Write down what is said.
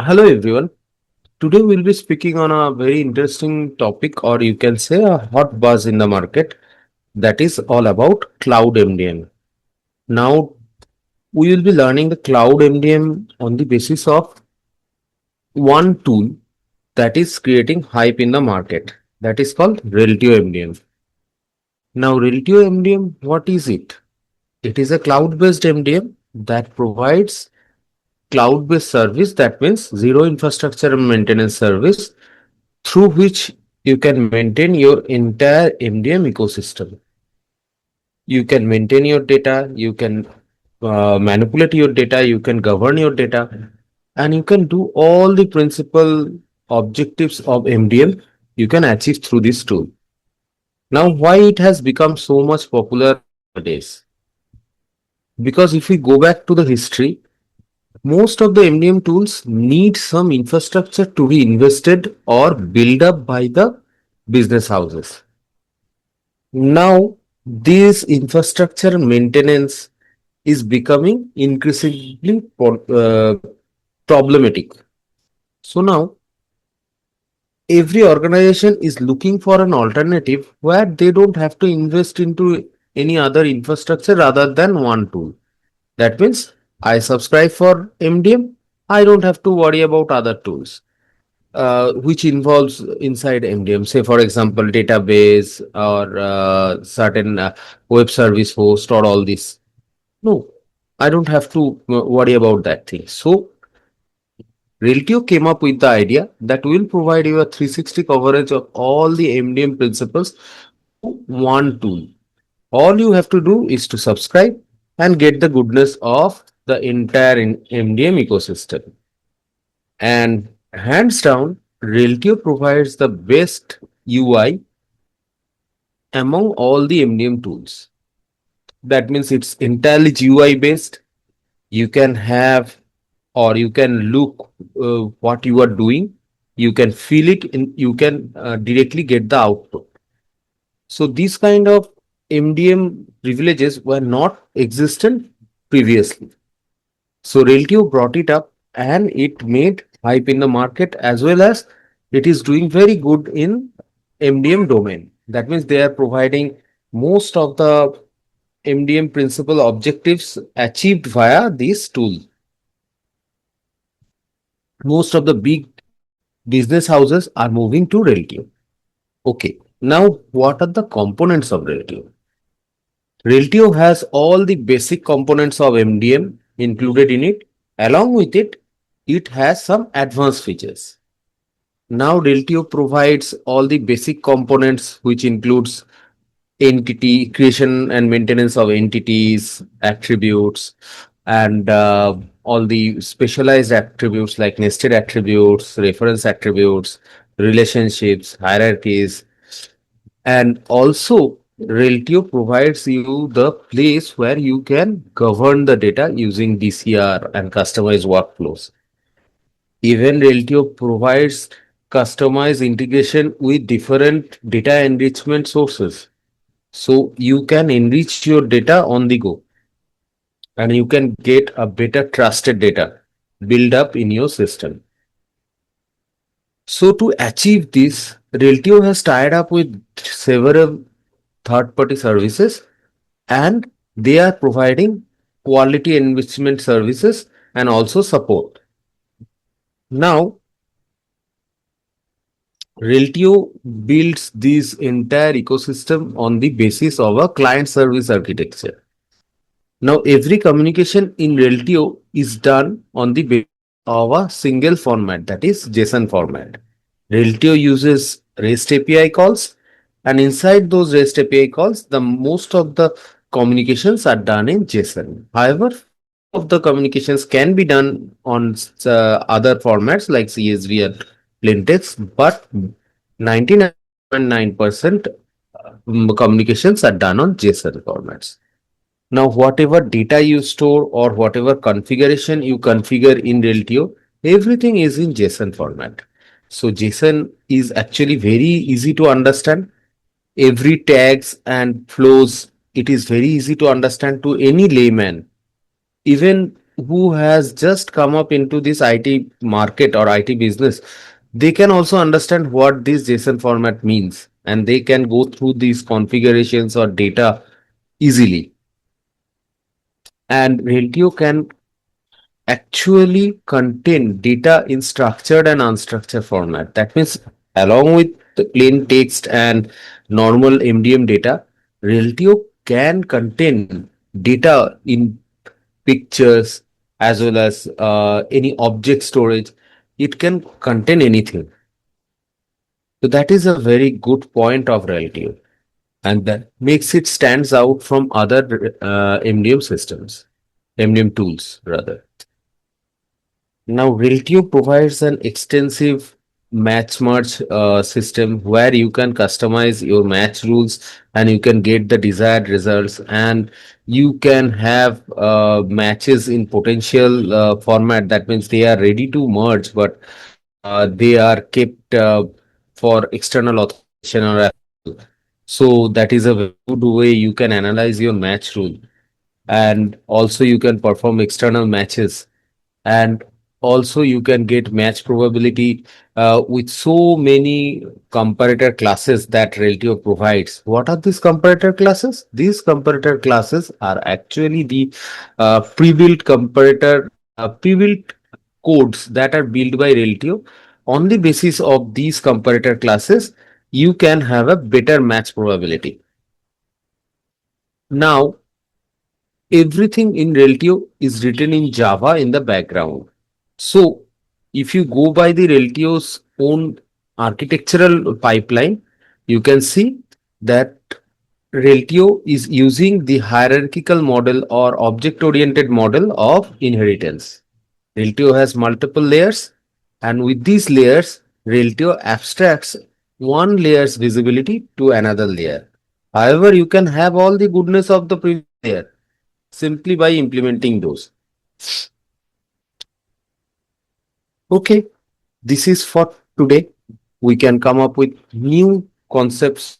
Hello everyone. Today we'll be speaking on a very interesting topic, or you can say a hot buzz in the market, that is all about cloud MDM. Now we will be learning the cloud MDM on the basis of one tool that is creating hype in the market, that is called Reltio MDM. Now Reltio MDM, what is it? It is a cloud-based MDM that provides cloud-based service, that means zero infrastructure and maintenance service, through which you can maintain your entire MDM ecosystem. You can maintain your data, you can manipulate your data, you can govern your data, and you can do all the principal objectives of MDM you can achieve through this tool. Now, why it has become so much popular nowadays? Because if we go back to the history, most of the MDM tools need some infrastructure to be invested or built up by the business houses. Now, this infrastructure maintenance is becoming increasingly problematic. So now, every organization is looking for an alternative where they don't have to invest into any other infrastructure rather than one tool. That means I subscribe for MDM, I don't have to worry about other tools. Which involves inside MDM, say for example, database or certain web service host or all this. No, I don't have to worry about that thing. So Reltio came up with the idea that will provide you a 360 coverage of all the MDM principles to one tool. All you have to do is to subscribe and get the goodness of the entire MDM ecosystem. And hands down, Reltio provides the best UI among all the MDM tools. That means it's entirely GUI based. You can have or you can look what you are doing. You can feel it and you can directly get the output. So these kind of MDM privileges were not existent previously. So Reltio brought it up and it made hype in the market, as well as it is doing very good in MDM domain. That means they are providing most of the MDM principal objectives achieved via this tool. Most of the big business houses are moving to Reltio. Okay, now what are the components of Reltio? Reltio has all the basic components of MDM included in it. Along with it, it has some advanced features. Now Reltio provides all the basic components, which includes entity creation and maintenance of entities, attributes, and all the specialized attributes like nested attributes, reference attributes, relationships, hierarchies, and also Reltio provides you the place where you can govern the data using DCR and customized workflows. Even Reltio provides customized integration with different data enrichment sources. So you can enrich your data on the go and you can get a better trusted data build up in your system. So to achieve this, Reltio has tied up with several third party services and they are providing quality enrichment services and also support. Now, Reltio builds this entire ecosystem on the basis of a client service architecture. Now, every communication in Reltio is done on the basis of a single format, that is JSON format. Reltio uses REST API calls, and inside those REST API calls, the most of the communications are done in JSON. However, few of the communications can be done on other formats like CSV or plain text, but 99.9% communications are done on JSON formats. Now, whatever data you store or whatever configuration you configure in Reltio, everything is in JSON format. So JSON is actually very easy to understand. Every tags and flows, it is very easy to understand to any layman. Even who has just come up into this IT market or IT business, they can also understand what this JSON format means, and they can go through these configurations or data easily. And Reltio can actually contain data in structured and unstructured format. That means, along with the plain text and normal MDM data, Reltio can contain data in pictures as well as any object storage. It can contain anything. So that is a very good point of Reltio, and that makes it stands out from other MDM systems, MDM tools rather. Now, Reltio provides an extensive match merge system where you can customize your match rules and you can get the desired results, and you can have matches in potential format. That means they are ready to merge, but they are kept for external authorization or approval. So that is a very good way you can analyze your match rule, and also you can perform external matches, and also you can get match probability with so many comparator classes that Reltio provides. What are these comparator classes? These comparator classes are actually the pre-built codes that are built by Reltio. On the basis of these comparator classes, you can have a better match probability. Now, everything in Reltio is written in Java in the background. So, if you go by the Reltio's own architectural pipeline, you can see that Reltio is using the hierarchical model or object oriented model of inheritance. Reltio has multiple layers, and with these layers, Reltio abstracts one layer's visibility to another layer. However, you can have all the goodness of the previous layer simply by implementing those. Okay, this is for today. We can come up with new concepts